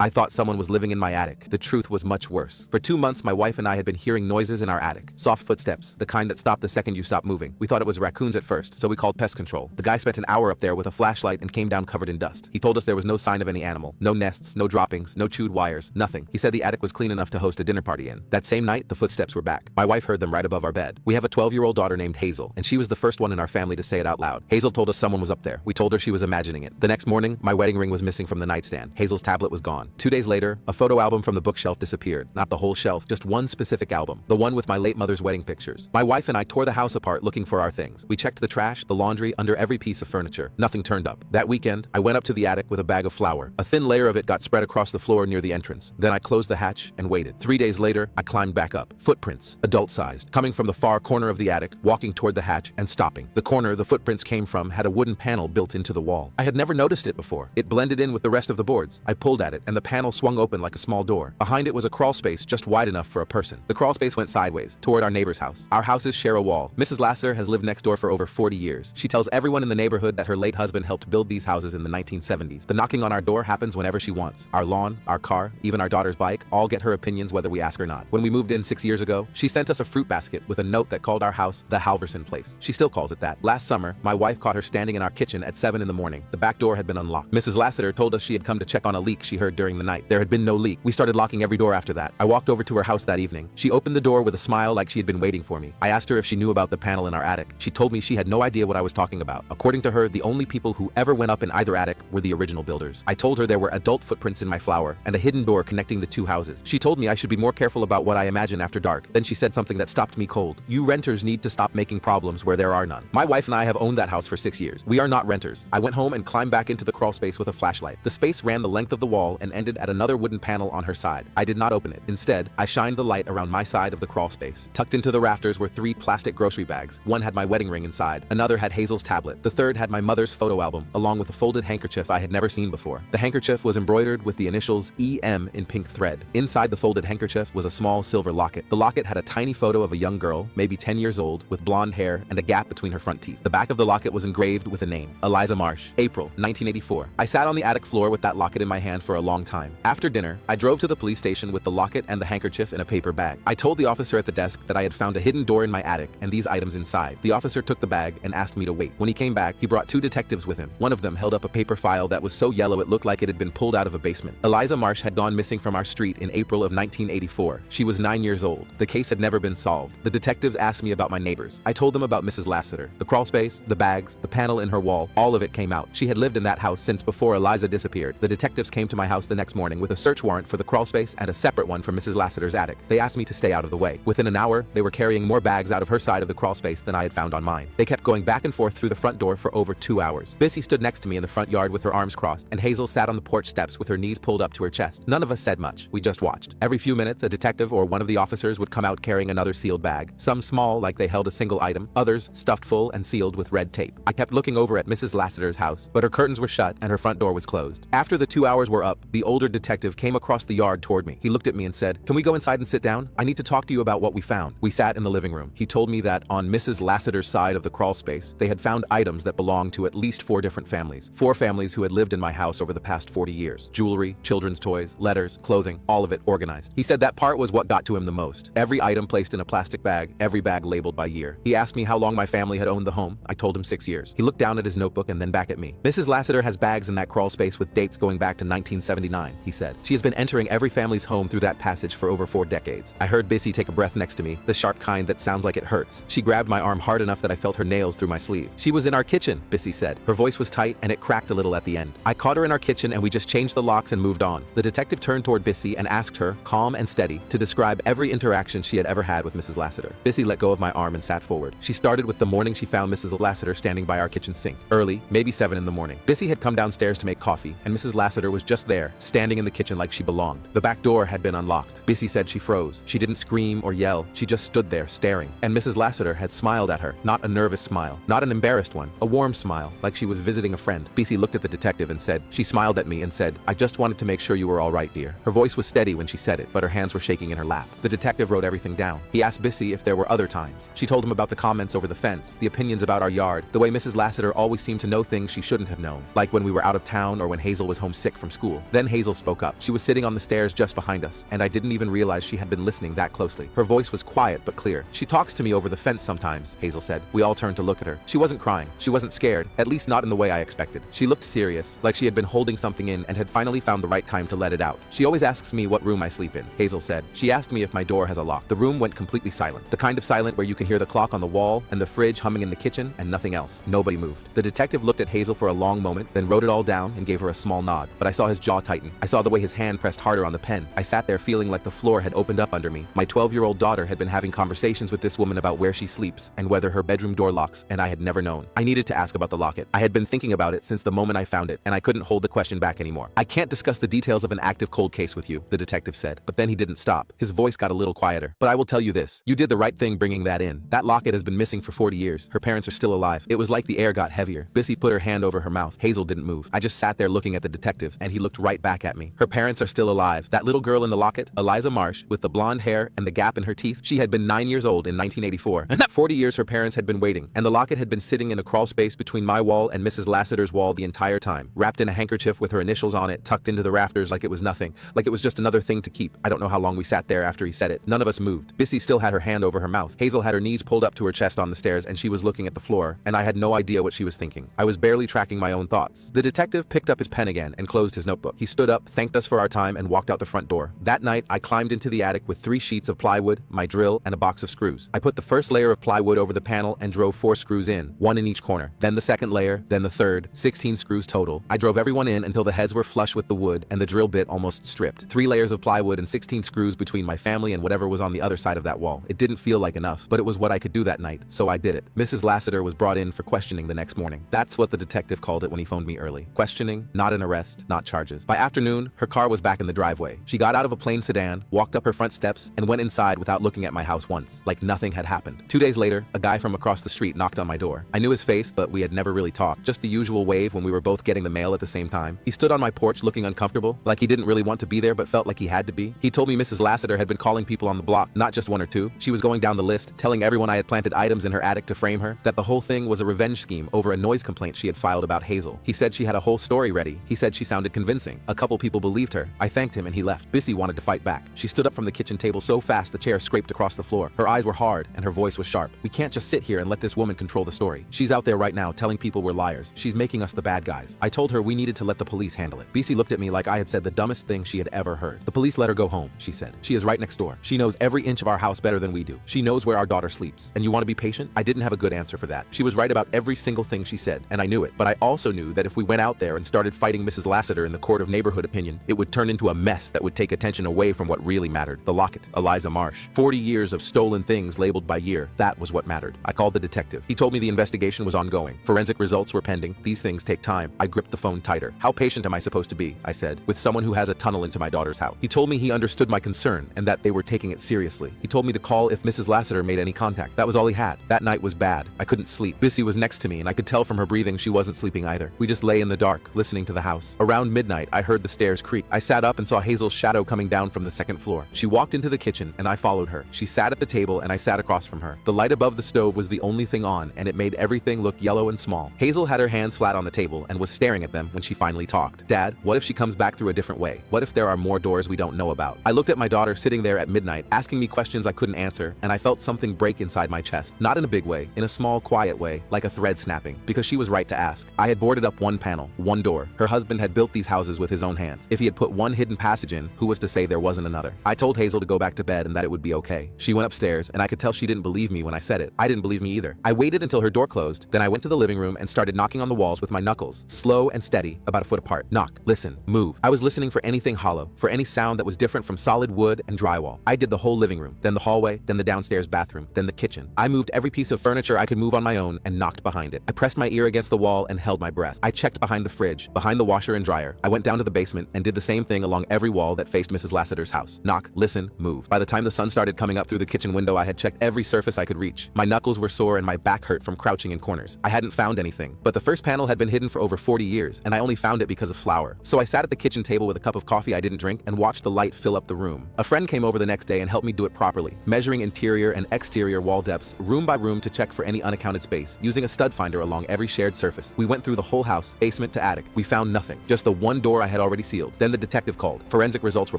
I thought someone was living in my attic. The truth was much worse. For 2 months, my wife and I had been hearing noises in our attic. Soft footsteps, the kind that stop the second you stop moving. We thought it was raccoons at first, so we called pest control. The guy spent an hour up there with a flashlight and came down covered in dust. He told us there was no sign of any animal. No nests, no droppings, no chewed wires, nothing. He said the attic was clean enough to host a dinner party in. That same night, the footsteps were back. My wife heard them right above our bed. We have a 12-year-old daughter named Hazel, and she was the first one in our family to say it out loud. Hazel told us someone was up there. We told her she was imagining it. The next morning, my wedding ring was missing from the nightstand. Hazel's tablet was gone. 2 days later, a photo album from the bookshelf disappeared. Not the whole shelf, just one specific album. The one with my late mother's wedding pictures. My wife and I tore the house apart looking for our things. We checked the trash, the laundry, under every piece of furniture. Nothing turned up. That weekend, I went up to the attic with a bag of flour. A thin layer of it got spread across the floor near the entrance. Then I closed the hatch and waited. 3 days later, I climbed back up. Footprints, adult-sized, coming from the far corner of the attic, walking toward the hatch and stopping. The corner the footprints came from had a wooden panel built into the wall. I had never noticed it before. It blended in with the rest of the boards. I pulled at it, and the panel swung open like a small door. Behind it was a crawl space just wide enough for a person. The crawl space went sideways, toward our neighbor's house. Our houses share a wall. Mrs. Lassiter has lived next door for over 40 years. She tells everyone in the neighborhood that her late husband helped build these houses in the 1970s. The knocking on our door happens whenever she wants. Our lawn, our car, even our daughter's bike, all get her opinions whether we ask or not. When we moved in 6 years ago, she sent us a fruit basket with a note that called our house the Halverson place. She still calls it that. Last summer, my wife caught her standing in our kitchen at 7 in the morning. The back door had been unlocked. Mrs. Lassiter told us she had come to check on a leak she heard during the night. There had been no leak. We started locking every door after that. I walked over to her house that evening. She opened the door with a smile like she had been waiting for me. I asked her if she knew about the panel in our attic. She told me she had no idea what I was talking about. According to her, the only people who ever went up in either attic were the original builders. I told her there were adult footprints in my flour and a hidden door connecting the two houses. She told me I should be more careful about what I imagine after dark. Then she said something that stopped me cold. You renters need to stop making problems where there are none. My wife and I have owned that house for 6 years. We are not renters. I went home and climbed back into the crawl space with a flashlight. The space ran the length of the wall and ended at another wooden panel on her side. I did not open it. Instead, I shined the light around my side of the crawl space. Tucked into the rafters were 3 plastic grocery bags. One had my wedding ring inside. Another had Hazel's tablet. The third had my mother's photo album, along with a folded handkerchief I had never seen before. The handkerchief was embroidered with the initials EM in pink thread. Inside the folded handkerchief was a small silver locket. The locket had a tiny photo of a young girl, maybe 10 years old, with blonde hair and a gap between her front teeth. The back of the locket was engraved with a name, Eliza Marsh, April 1984. I sat on the attic floor with that locket in my hand for a long time. After dinner, I drove to the police station with the locket and the handkerchief in a paper bag. I told the officer at the desk that I had found a hidden door in my attic and these items inside. The officer took the bag and asked me to wait. When he came back, he brought 2 detectives with him. One of them held up a paper file that was so yellow it looked like it had been pulled out of a basement. Eliza Marsh had gone missing from our street in April of 1984. She was 9 years old. The case had never been solved. The detectives asked me about my neighbors. I told them about Mrs. Lassiter. The crawl space, the bags, the panel in her wall, all of it came out. She had lived in that house since before Eliza disappeared. The detectives came to my house the next morning with a search warrant for the crawl space and a separate one for Mrs. Lassiter's attic. They asked me to stay out of the way. Within an hour, they were carrying more bags out of her side of the crawl space than I had found on mine. They kept going back and forth through the front door for over 2 hours. Bissy stood next to me in the front yard with her arms crossed, and Hazel sat on the porch steps with her knees pulled up to her chest. None of us said much. We just watched. Every few minutes, a detective or one of the officers would come out carrying another sealed bag, some small like they held a single item, others stuffed full and sealed with red tape. I kept looking over at Mrs. Lassiter's house, but her curtains were shut and her front door was closed. After the 2 hours were up, the older detective came across the yard toward me. He looked at me and said, "Can we go inside and sit down? I need to talk to you about what we found." We sat in the living room. He told me that on Mrs. Lassiter's side of the crawl space, they had found items that belonged to at least 4 different families. 4 families who had lived in my house over the past 40 years. Jewelry, children's toys, letters, clothing, all of it organized. He said that part was what got to him the most. Every item placed in a plastic bag, every bag labeled by year. He asked me how long my family had owned the home. I told him 6 years. He looked down at his notebook and then back at me. "Mrs. Lassiter has bags in that crawl space with dates going back to 1979, he said. "She has been entering every family's home through that passage for over 4 decades. I heard Bissy take a breath next to me, the sharp kind that sounds like it hurts. She grabbed my arm hard enough that I felt her nails through my sleeve. "She was in our kitchen," Bissy said. Her voice was tight and it cracked a little at the end. "I caught her in our kitchen and we just changed the locks and moved on." The detective turned toward Bissy and asked her, calm and steady, to describe every interaction she had ever had with Mrs. Lassiter. Bissy let go of my arm and sat forward. She started with the morning she found Mrs. Lassiter standing by our kitchen sink. Early, maybe 7 in the morning. Bissy had come downstairs to make coffee and Mrs. Lassiter was just there, standing in the kitchen like she belonged. The back door had been unlocked. Bissy said she froze. She didn't scream or yell. She just stood there staring. And Mrs. Lassiter had smiled at her, not a nervous smile, not an embarrassed one, a warm smile, like she was visiting a friend. Bissy looked at the detective and said, she smiled at me and said, "I just wanted to make sure you were all right, dear." Her voice was steady when she said it, but her hands were shaking in her lap. The detective wrote everything down. He asked Bissy if there were other times. She told him about the comments over the fence, the opinions about our yard, the way Mrs. Lassiter always seemed to know things she shouldn't have known, like when we were out of town or when Hazel was homesick from school. Then Hazel spoke up. She was sitting on the stairs just behind us, and I didn't even realize she had been listening that closely. Her voice was quiet but clear. "She talks to me over the fence sometimes," Hazel said. We all turned to look at her. She wasn't crying. She wasn't scared, at least not in the way I expected. She looked serious, like she had been holding something in and had finally found the right time to let it out. "She always asks me what room I sleep in," Hazel said. "She asked me if my door has a lock." The room went completely silent. The kind of silent where you can hear the clock on the wall and the fridge humming in the kitchen and nothing else. Nobody moved. The detective looked at Hazel for a long moment, then wrote it all down and gave her a small nod. But I saw his jaw tighten. I saw the way his hand pressed harder on the pen. I sat there feeling like the floor had opened up under me. My 12-year-old daughter had been having conversations with this woman about where she sleeps and whether her bedroom door locks, and I had never known. I needed to ask about the locket. I had been thinking about it since the moment I found it, and I couldn't hold the question back anymore. "I can't discuss the details of an active cold case with you," the detective said. But then he didn't stop. His voice got a little quieter. "But I will tell you this. You did the right thing bringing that in. That locket has been missing for 40 years. Her parents are still alive." It was like the air got heavier. Bissy put her hand over her mouth. Hazel didn't move. I just sat there looking at the detective, and he looked right back at me. "Her parents are still alive. That little girl in the locket, Eliza Marsh, with the blonde hair and the gap in her teeth, she had been 9 years old in 1984. And that 40 years her parents had been waiting, and the locket had been sitting in a crawl space between my wall and Mrs. Lassiter's wall the entire time, wrapped in a handkerchief with her initials on it, tucked into the rafters like it was nothing, like it was just another thing to keep." I don't know how long we sat there after he said it. None of us moved. Bissy still had her hand over her mouth. Hazel had her knees pulled up to her chest on the stairs, and she was looking at the floor, and I had no idea what she was thinking. I was barely tracking my own thoughts. The detective picked up his pen again and closed his notebook. He stood up, thanked us for our time, and walked out the front door. That night, I climbed into the attic with 3 sheets of plywood, my drill, and a box of screws. I put the first layer of plywood over the panel and drove 4 screws in, 1 in each corner. Then the second layer, then the third, 16 screws total. I drove everyone in until the heads were flush with the wood and the drill bit almost stripped. 3 layers of plywood and 16 screws between my family and whatever was on the other side of that wall. It didn't feel like enough, but it was what I could do that night, so I did it. Mrs. Lassiter was brought in for questioning the next morning. That's what the detective called it when he phoned me early. Questioning, not an arrest, not charges. By afternoon, her car was back in the driveway. She got out of a plain sedan, walked up her front steps, and went inside without looking at my house once, like nothing had happened. 2 days later, a guy from across the street knocked on my door. I knew his face, but we had never really talked. Just the usual wave when we were both getting the mail at the same time. He stood on my porch looking uncomfortable, like he didn't really want to be there but felt like he had to be. He told me Mrs. Lassiter had been calling people on the block, not just 1 or 2. She was going down the list, telling everyone I had planted items in her attic to frame her, that the whole thing was a revenge scheme over a noise complaint she had filed about Hazel. He said she had a whole story ready. He said she sounded convincing. A couple people believed her. I thanked him and he left. Bissy wanted to fight back. She stood up from the kitchen table so fast the chair scraped across the floor. Her eyes were hard and her voice was sharp. "We can't just sit here and let this woman control the story. She's out there right now telling people we're liars. She's making us the bad guys." I told her we needed to let the police handle it. Bissy looked at me like I had said the dumbest thing she had ever heard. "The police let her go home," she said. "She is right next door. She knows every inch of our house better than we do. She knows where our daughter sleeps. And you want to be patient?" I didn't have a good answer for that. She was right about every single thing she said, and I knew it. But I also knew that if we went out there and started fighting Mrs. Lassiter in the court of neighborhood opinion, it would turn into a mess that would take attention away from what really mattered. The locket. Eliza Marsh. 40 years of stolen things labeled by year. That was what mattered. I called the detective. He told me the investigation was ongoing. Forensic results were pending. These things take time. I gripped the phone tighter. "How patient am I supposed to be?" I said, "with someone who has a tunnel into my daughter's house?" He told me he understood my concern and that they were taking it seriously. He told me to call if Mrs. Lassiter made any contact. That was all he had. That night was bad. I couldn't sleep. Bissy was next to me and I could tell from her breathing she wasn't sleeping either. We just lay in the dark, listening to the house. Around midnight, I heard the stairs creak. I sat up and saw Hazel's shadow coming down from the second floor. She walked into the kitchen and I followed her. She sat at the table and I sat across from her. The light above the stove was the only thing on and it made everything look yellow and small. Hazel had her hands flat on the table and was staring at them when she finally talked. "Dad, what if she comes back through a different way? What if there are more doors we don't know about?" I looked at my daughter sitting there at midnight, asking me questions I couldn't answer, and I felt something break inside my chest. Not in a big way, in a small, quiet way, like a thread snapping, because she was right to ask. I had boarded up 1 panel, 1 door. Her husband had built these houses with his own hands. If he had put 1 hidden passage in, who was to say there wasn't another? I told Hazel to go back to bed and that it would be okay. She went upstairs, and I could tell she didn't believe me when I said it. I didn't believe me either. I waited until her door closed, then I went to the living room and started knocking on the walls with my knuckles, slow and steady, about a foot apart. Knock, listen, move. I was listening for anything hollow, for any sound that was different from solid wood and drywall. I did the whole living room, then the hallway, then the downstairs bathroom, then the kitchen. I moved every piece of furniture I could move on my own and knocked behind it. I pressed my ear against the wall and held my breath. I checked behind the fridge, behind the washer and dryer. I went down to the basement and did the same thing along every wall that faced Mrs. Lassiter's house. Knock, listen, move. By the time the sun started coming up through the kitchen window, I had checked every surface I could reach. My knuckles were sore and my back hurt from crouching in corners. I hadn't found anything, but the first panel had been hidden for over 40 years, and I only found it because of flour. So I sat at the kitchen table with a cup of coffee I didn't drink and watched the light fill up the room. A friend came over the next day and helped me do it properly, measuring interior and exterior wall depths, room by room to check for any unaccounted space, using a stud finder along every shared surface. We went through the whole house, basement to attic. We found nothing, just the 1 door I had had already sealed. Then the detective called. Forensic results were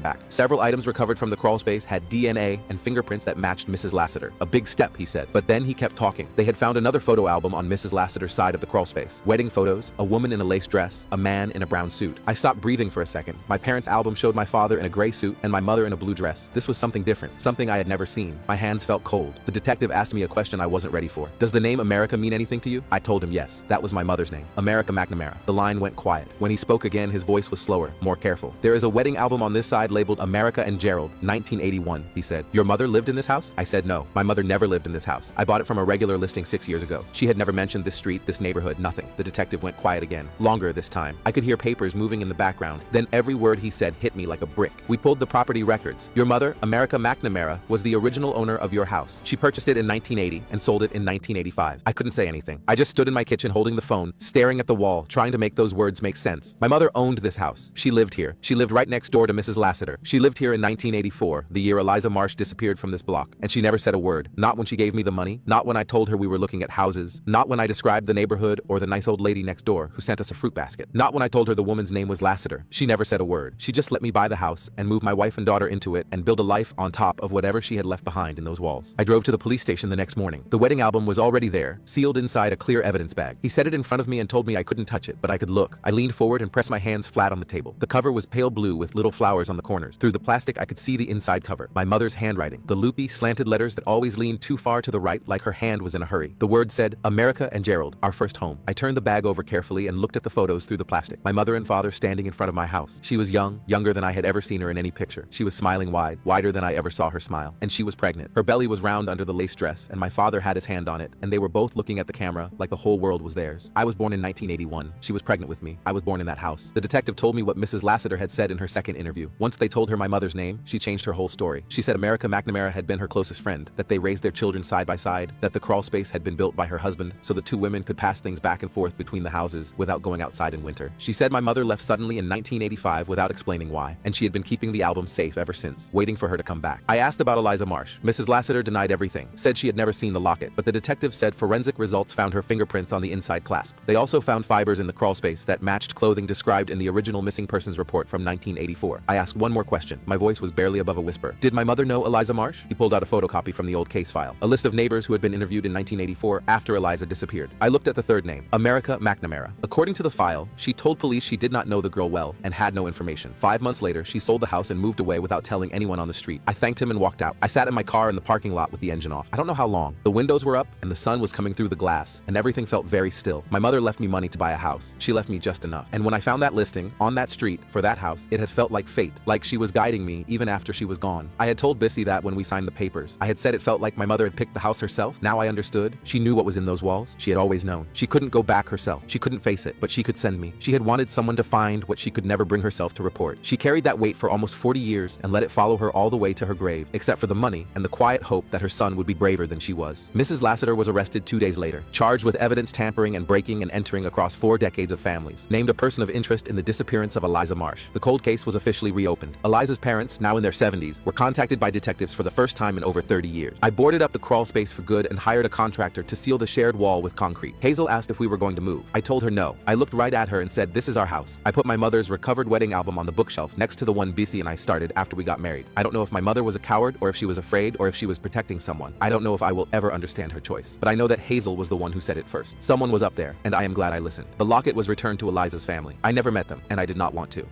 back. Several items recovered from the crawl space had DNA and fingerprints that matched Mrs. Lassiter. A big step, he said. But then he kept talking. They had found another photo album on Mrs. Lassiter's side of the crawl space. Wedding photos, a woman in a lace dress, a man in a brown suit. I stopped breathing for a second. My parents' album showed my father in a gray suit and my mother in a blue dress. This was something different, something I had never seen. My hands felt cold. The detective asked me a question I wasn't ready for. Does the name America mean anything to you? I told him yes. That was my mother's name, America McNamara. The line went quiet. When he spoke again, his voice was slower, more careful. There is a wedding album on this side labeled America and Gerald, 1981, he said. Your mother lived in this house? I said no. My mother never lived in this house. I bought it from a regular listing 6 years ago. She had never mentioned this street, this neighborhood, nothing. The detective went quiet again. Longer this time. I could hear papers moving in the background. Then every word he said hit me like a brick. We pulled the property records. Your mother, America McNamara, was the original owner of your house. She purchased it in 1980 and sold it in 1985. I couldn't say anything. I just stood in my kitchen holding the phone, staring at the wall, trying to make those words make sense. My mother owned this house. She lived here. She lived right next door to Mrs. Lassiter. She lived here in 1984, the year Eliza Marsh disappeared from this block. And she never said a word. Not when she gave me the money, not when I told her we were looking at houses, not when I described the neighborhood or the nice old lady next door who sent us a fruit basket, not when I told her the woman's name was Lassiter. She never said a word. She just let me buy the house and move my wife and daughter into it and build a life on top of whatever she had left behind in those walls. I drove to the police station the next morning. The wedding album was already there, sealed inside a clear evidence bag. He set it in front of me and told me I couldn't touch it, but I could look. I leaned forward and pressed my hands flat on the table. The cover was pale blue with little flowers on the corners. Through the plastic, I could see the inside cover. My mother's handwriting. The loopy, slanted letters that always leaned too far to the right like her hand was in a hurry. The word said, America and Gerald, our first home. I turned the bag over carefully and looked at the photos through the plastic. My mother and father standing in front of my house. She was young, younger than I had ever seen her in any picture. She was smiling wide, wider than I ever saw her smile. And she was pregnant. Her belly was round under the lace dress, and my father had his hand on it, and they were both looking at the camera like the whole world was theirs. I was born in 1981. She was pregnant with me. I was born in that house. The detective told me what Mrs. Lassiter had said in her second interview. Once they told her my mother's name, she changed her whole story. She said America McNamara had been her closest friend, that they raised their children side by side, that the crawl space had been built by her husband so the two women could pass things back and forth between the houses without going outside in winter. She said my mother left suddenly in 1985 without explaining why, and she had been keeping the album safe ever since, waiting for her to come back. I asked about Eliza Marsh. Mrs. Lassiter denied everything, said she had never seen the locket, but the detective said forensic results found her fingerprints on the inside clasp. They also found fibers in the crawl space that matched clothing described in the original missing persons report from 1984. I asked one more question. My voice was barely above a whisper. Did my mother know Eliza Marsh? He pulled out a photocopy from the old case file, a list of neighbors who had been interviewed in 1984 after Eliza disappeared. I looked at the third name, America McNamara. According to the file, she told police she did not know the girl well and had no information. 5 months later, she sold the house and moved away without telling anyone on the street. I thanked him and walked out. I sat in my car in the parking lot with the engine off. I don't know how long. The windows were up and the sun was coming through the glass and everything felt very still. My mother left me money to buy a house. She left me just enough. And when I found that listing on that street for that house, it had felt like fate, like she was guiding me even after she was gone. I had told Bissy that when we signed the papers. I had said it felt like my mother had picked the house herself. Now I understood. She knew what was in those walls. She had always known. She couldn't go back herself. She couldn't face it, but she could send me. She had wanted someone to find what she could never bring herself to report. She carried that weight for almost 40 years and let it follow her all the way to her grave, except for the money and the quiet hope that her son would be braver than she was. Mrs. Lassiter was arrested 2 days later, charged with evidence tampering and breaking and entering across 4 decades of families, named a person of interest in the disappearance of Eliza Marsh. The cold case was officially reopened. Eliza's parents, now in their 70s, were contacted by detectives for the first time in over 30 years. I boarded up the crawl space for good and hired a contractor to seal the shared wall with concrete. Hazel asked if we were going to move. I told her no. I looked right at her and said, "This is our house." I put my mother's recovered wedding album on the bookshelf next to the one Bissy and I started after we got married. I don't know if my mother was a coward or if she was afraid or if she was protecting someone. I don't know if I will ever understand her choice. But I know that Hazel was the one who said it first. Someone was up there, and I am glad I listened. The locket was returned to Eliza's family. I never met them, and I did not want to.